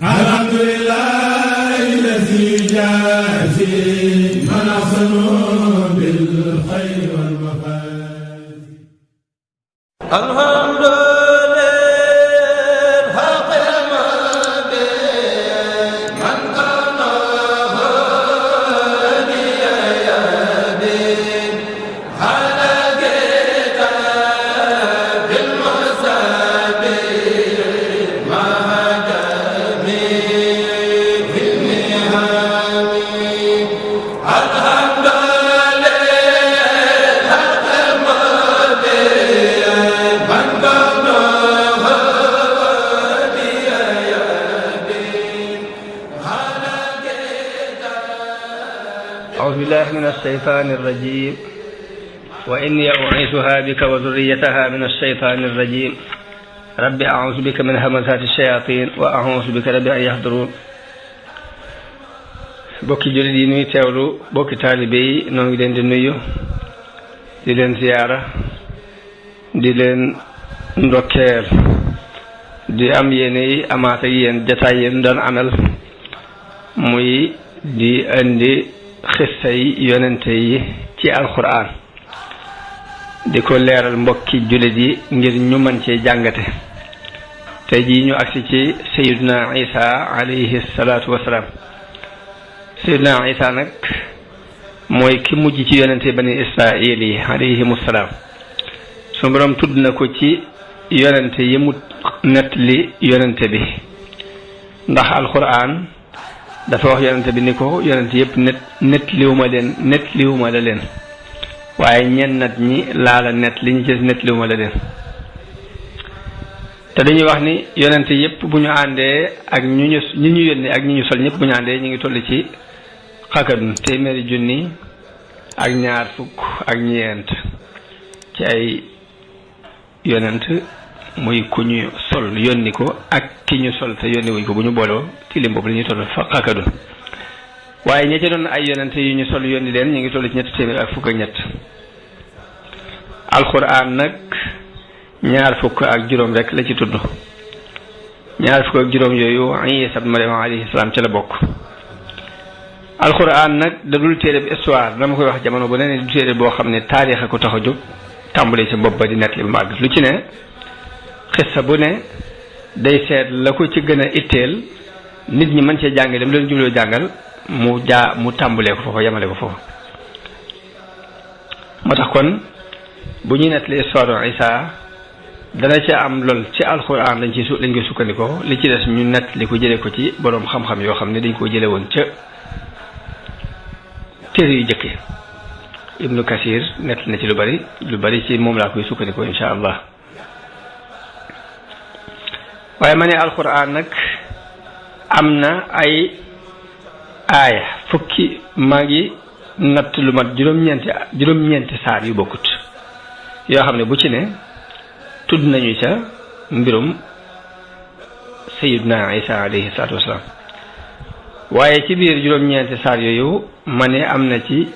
alhamdulillahi allazi jazi man ahsanu bil khayri wal mafazi. أعوذ بالله من الشيطان الرجيم وإني أعيذها بك وذريتها من الشيطان الرجيم رب أعوذ بك من همزات الشياطين وأعوذ بك رب أن يحضرون. bokki jullit yi nuy teewlu bokki taalibe yi noo ngi leen di nuyu di leen ziyaara di leen ndokkeel di am yéene yi amaat ak yéen jataay yéen doon amal muy di indi xissay yonente yi ci alquran di ko leeral mbokki jullit yi ngir ñu mën cee jàngate. tey jii ñu agsi ci Sayyiduna Isa alayhi salaatu wasalaam. Sayyiduna Isa nag mooy ki mujj ci yonente bani Israil yi alayhimu salaam. su borom tudd na ko ci yonente yi mu nettali yonente bi ndax alquran dafa wax yonente bi ni ko yonente yëpp nettaliwuma la leen waaye ñenn nat ñi laala nett li ñu ci nettaliwuma la leen. te dañuy wax ni yonente yëpp bu ñu àndee ak ñu yónni ak ñi ñu sol ñëpp bu ñu àndee ñu ngi toll ci xakadun téeméeri junni ak ñaar fukk ak ñeent ci ay yonent muy ku ñu sol yónni ko ak ki ñu sol te yónni wuñ ko bu ñu booloo ci lim boobu la ñuy toll fa xakadun. waaye ña ca doon ay yonent yu ñu sol yónni leen ñu ngi toll ci ñett téeméer ak fukk ak ñett. alquran nag ñaar fukk ak juróom rek la ci tudd. ñaar fukk ak juróom yooyu Isa ibn Maryam alayhi salaam ca la bokk. alquran nag da dul téere bi histoire dama koy wax jamono bu ne du téere boo xam ne taarix a ko tax a jóg tàmbalee ci bopp ba di nettali ba màgg lu ci ne xissa bu ne day seet la ko ci gën a itteel nit ñi mën cee jàngale mu leen jubloo jàngal mu tàmbalee ko foofa yemale ko foofa. moo tax kon bu ñuy nettali histoire Isa dana ci am lool ci alxuraan lañ koy sukkandikoo li ci des ñu nettali ko jëlee ko ci boroom xam-xam yoo xam ne dañ ko jële woon ca téere yu jëkke. Ibnu Kasir nett na ci lu bari ci moom laa koy sukkandikoo insha allah. waaye ma ne alquran nag am na ay aaya fukki maa ngi natt lu mat juróom-ñeenti saar yu bokkut yoo xam ne bu ci ne tudd nañu ca mbirum Sayyiduna Isa alayhi salaatu wasalaam. waaye ci biir juróom-ñeenti saar yooyu ma ne am na ci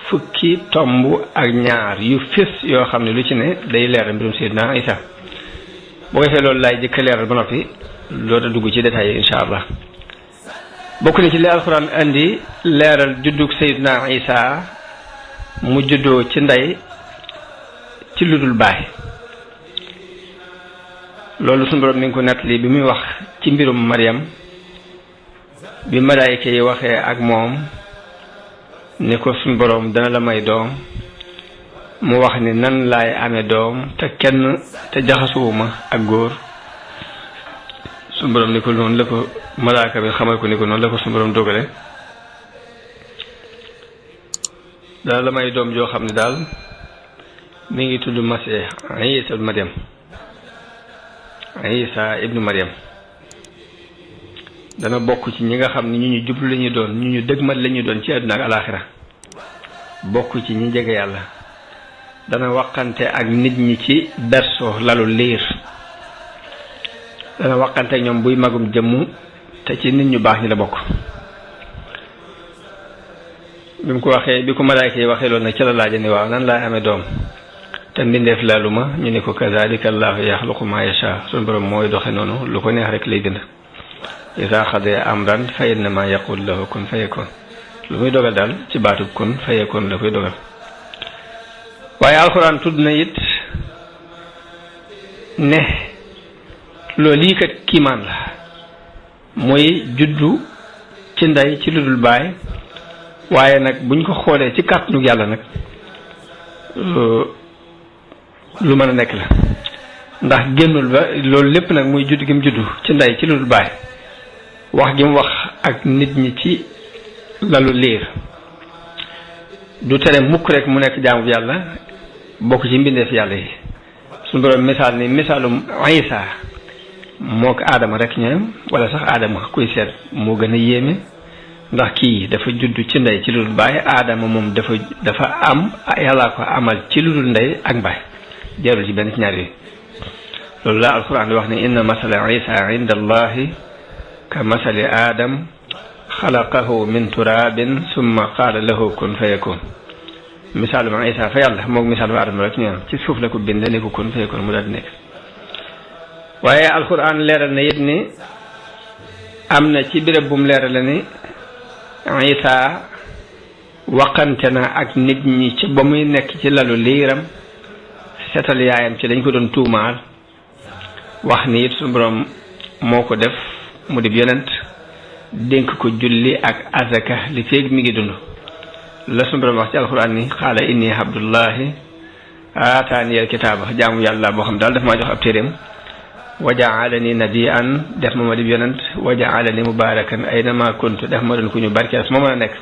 fukki tomb ak ñaar yu fés yoo xam ne lu ci ne day leeral mbirum Sayyiduna Isa. boo ko defee loolu laay jëkk leeral ba noppi loolu dugg ci détails yi insha allah. bokk na ci li alxuraan indi leeral juddug Sayyiduna Isa mu juddoo ci ndey ci ludul baay. loolu suñu borom mi ngi ko nettali bi muy wax ci mbirum Maryam bi malaayika yi waxee ak moom ni ko suñu borom dana la may doom mu wax ni nan laay amee doom te jaxasuwuma ak góor. suñu borom ni ko noonu la ko malaaka bi xamal ko ni ko noonu la ko suñu borom dogale dana la may doom joo xam ne daal mi ngi tudd Masiix Isa ibnu Maryam dana bokk ci ñi nga xam ne ñu jublu la ñuy doon ñu dëgmal la ñuy doon ci àdduna ak alaaxira bokk ci ñi jege yàlla. dana waxante ak nit ñi ci berso lalu liir dana waxante ak ñoom buy magum jëmm te ci nit ñu baax ñi la bokk. bi mu ko waxee bi ko malaayka yi waxee loolu nag ci la laaja ni waaw nan laay amee doom te mbindeef laalu ma ñu ne ko kazalika allahu yaxluqu ma yasha suñu borom mooy doxe noonu lu ko neex rek lay bind. isa xadee amran fa innama yaqul lahu kun fayakun lu muy dogal daal ci baatub kun fayakun la koy dogal. waaye alxuraan tudd na it ne loolu yi kat kiimaan la mooy juddu ci ndey ci lu dul baay waaye nag buñ ko xoolee ci kàttanu yàlla nag lu mën a nekk la ndax génnul ba loolu lépp nag muy judd gi mu juddu ci ndey ci lu dul baay wax gi mu wax ak nit ñi ci lalu liir du tere mukk rek mu nekk jaamu yàlla bokk ci mbindeef yàlla yi suñu borom misaal ni misaalum Isa moo ko aadama rek ñoom wala sax aadama kuy seet moo gën a yéeme ndax kii dafa judd ci ndey ci lu dul baay aadama moom dafa am yàllaa ko amal ci lu dul ndey ak baay jarul ci benn ci ñaar yi loolu la alquran di wax ne inna masala Isa inda allahi ka masali aadam xalaqahu min turabin summa qaala lahu kun fayakun misaalum Isa fa yàlla moog misaalum aadama rek ñoom ci suuf la ko bind ne ko kun fayakun mu daal di nekk. waaye alquran leeral na it ni am na ci béréb bu mu leeral ni Isa waqante na ak nit ñi ci ba muy nekk ci lalu liiram setal yaayam ci dañ ko doon tuumaal wax ni it suñu borom moo ko def mu di yonent dénk ko julli ak azaka li feeg mi ngi dund la suñu borom wax ci alquran ni xaala inni abdullahi aataani al kitaaba jaamu yàlla boo xam daal daf maa jox ab téeréem wa jaalani nabiyan def ma di yonent wa jaalani mubarakan aynama kuntu def ma doon ku ñu barkeel fu ma mën a nekk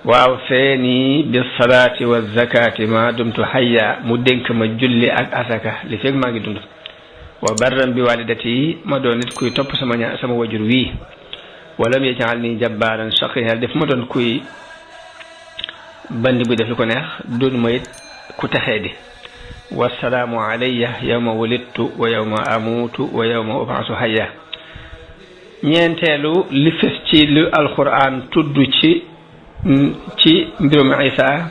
waaw feeni bi salaati wa zakati ma dumtu hayya mu dénk ma julli ak asaka li feeg maa ngi dund wa barram bi walidati ma doon nit kuy topp sama wajur wii walam yaj'alni jabbaaran shaqiyyan def ma doon kuy bandi bu def li ko neex doon ma it ku texee di wassalaamu alayya yawma wulidtu wa yawma amuutu wa yawma ub'asu hayya ñeenteelu li fes ci lu alquran tudd ci mbirum Isa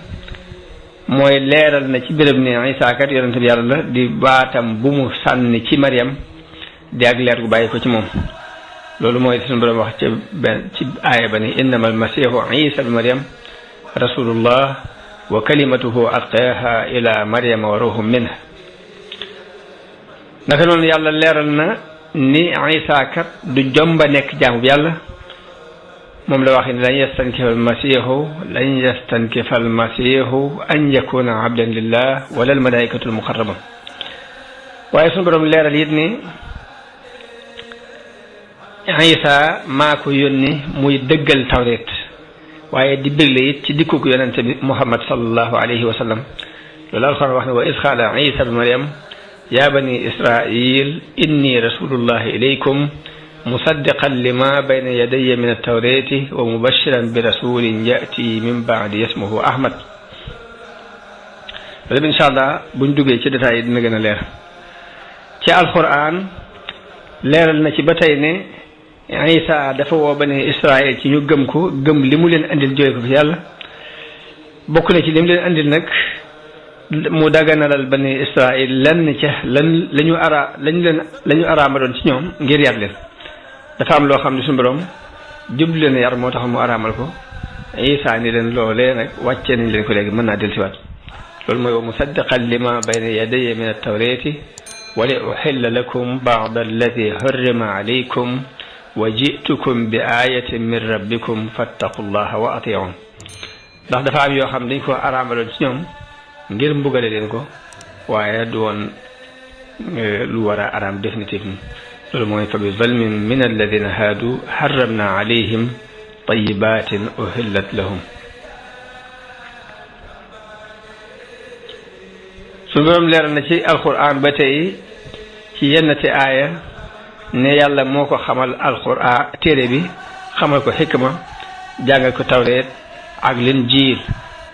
mooy leeral na ci béréb ne Isa kat yonent bi yàlla la di baatam bu mu sànni ci Maryam di ak leer gu bàyyi ko ci moom loolu mooy suñu borom wax ci aaya ba ni innama almasihu Isa bi Maryam rasulullah wa kalimatuhu alqaaha ila Maryama wa ruhum minha naka noonu yàlla leeral na ni Isa kat du jomba nekk jaamu bi yàlla moom la wax ni lan yastankifa almasihu an yakuna abdan lillah wala almalaikatu almuqarrabun waaye suñu borom leeral it ni Isa maa ko yónni muy dëggal tawreet waaye di bégle it ci dikkuk yonente bi Muhammad sallallahu alayhi wa sallam loolu alquran wax ne wa is qaala Isa bi Maryam ya bani israil inni rasulullahi ilaykum musaddiqan lima bayna yadayya min at-tawrati wa mubashiran bi rasulin yati min ba'di ismuhu Ahmad loolu incha allah buñ duggee ci détails yi dina gën a leer ci alquran leeral na ci ba tey ne Isa dafa woo bani Israël ci ñu gëm ko gëm li mu leen andil jóge ko fi yàlla bokk na ci li mu leen andil nag mu daganalal bani Israël lenn ca lañu araamaloon ci ñoom ngir yar leen dafa am loo xam ne suñu borom jublu leen yar moo tax mu araamal ko Isa ni leen loolee nag wàccee nañ leen ko léegi mën naa dellusiwaat loolu mooy wa musaddiqan lima bayna yadayya min at-tawrati wa li uhilla lakum ba'da allati hurrima alaykum wa ji'tukum bi ayatin min rabbikum fattaqullaha wa ati'un ndax dafa am yoo xam dañ ko araamaloon ci ñoom ngir mbugale leen ko waaye du woon lu war a araam définitivement loolu mooy fa bi zulmin min alladina haadu harramna alayhim tayibatin uhillat lahum suñu borom leeral na ci alquran ba tey ci yennati aaya ne yàlla moo ko xamal alquran téere bi xamal ko xikma jàngal ko tawreet ak linjiil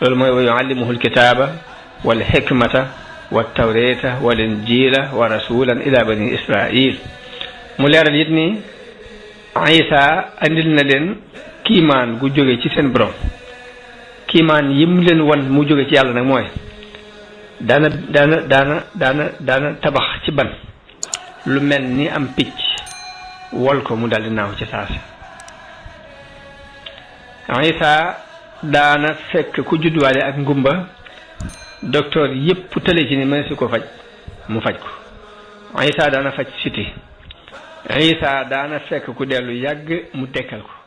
loolu mooy wa yuallimuhu alkitaaba wal xikmata wa tawreeta wal injiila wa rasulan ila bani israil mu leeral it ni Isa andil na leen kiimaan gu jóge ci seen borom kiimaan yim leen wan mu jóge ci yàlla nag mooy daana tabax ci ban lu mel ni am picc wol ko mu daldi naaw ci saasi Isa daana fekk ku judduwaale ak ngumba docteur yépp tële ci ni mën si ko faj mu faj ko Isa daana faj siti Isa daana fekk ku dellu yàgg mu tekkal ko